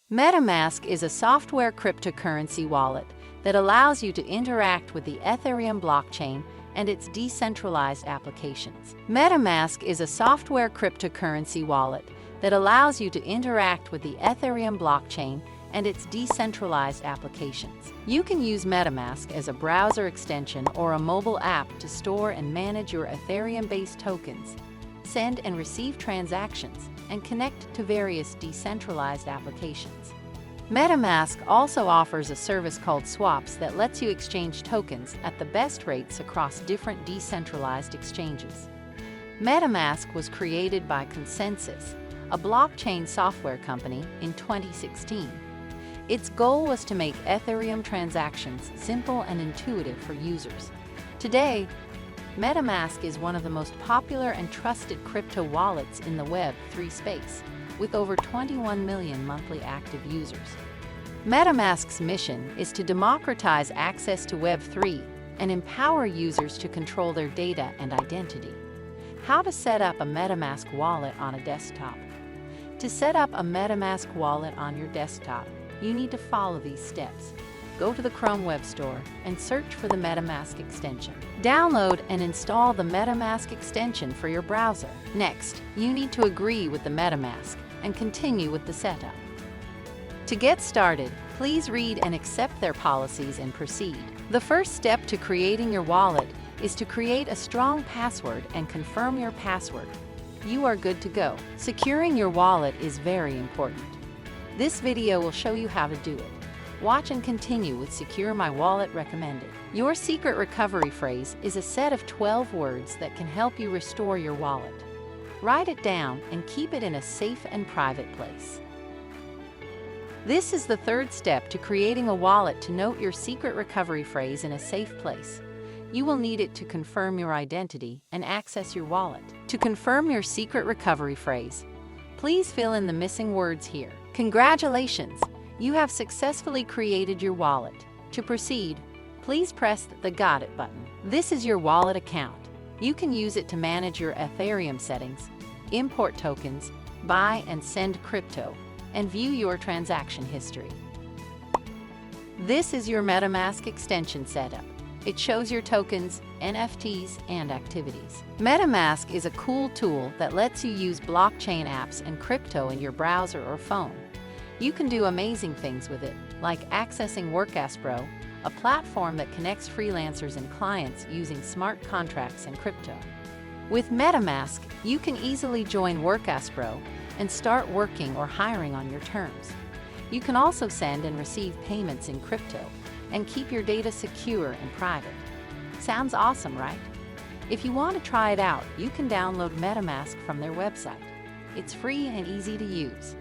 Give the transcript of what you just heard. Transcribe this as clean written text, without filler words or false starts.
MetaMask is a software cryptocurrency wallet that allows you to interact with the Ethereum blockchain and its decentralized applications. MetaMask is a software cryptocurrency wallet that allows you to interact with the Ethereum blockchain and its decentralized applications. You can use MetaMask as a browser extension or a mobile app to store and manage your Ethereum-based tokens, send and receive transactions, and connect to various decentralized applications. MetaMask also offers a service called Swaps that lets you exchange tokens at the best rates across different decentralized exchanges. MetaMask was created by Consensus, a blockchain software company, in 2016. Its goal was to make Ethereum transactions simple and intuitive for users. Today, MetaMask is one of the most popular and trusted crypto wallets in the Web3 space, with over 21 million monthly active users. MetaMask's mission is to democratize access to Web3 and empower users to control their data and identity. How to set up a MetaMask wallet on a desktop. To set up a MetaMask wallet on your desktop, you need to follow these steps. Go to the Chrome Web Store and search for the MetaMask extension. Download and install the MetaMask extension for your browser. Next, you need to agree with the MetaMask and continue with the setup. To get started, please read and accept their policies and proceed. The first step to creating your wallet is to create a strong password and confirm your password. You are good to go. Securing your wallet is very important. This video will show you how to do it. Watch and continue with Secure My Wallet Recommended. Your secret recovery phrase is a set of 12 words that can help you restore your wallet. Write it down and keep it in a safe and private place. This is the third step to creating a wallet to note your secret recovery phrase in a safe place. You will need it to confirm your identity and access your wallet. To confirm your secret recovery phrase, please fill in the missing words here. Congratulations! You have successfully created your wallet. To proceed, please press the Got It button. This is your wallet account. You can use it to manage your Ethereum settings, import tokens, buy and send crypto, and view your transaction history. This is your MetaMask extension setup. It shows your tokens, NFTs, and activities. MetaMask is a cool tool that lets you use blockchain apps and crypto in your browser or phone. You can do amazing things with it, like accessing WorkAsPro, a platform that connects freelancers and clients using smart contracts and crypto. With MetaMask, you can easily join WorkAsPro and start working or hiring on your terms. You can also send and receive payments in crypto and keep your data secure and private. Sounds awesome, right? If you want to try it out, you can download MetaMask from their website. It's free and easy to use.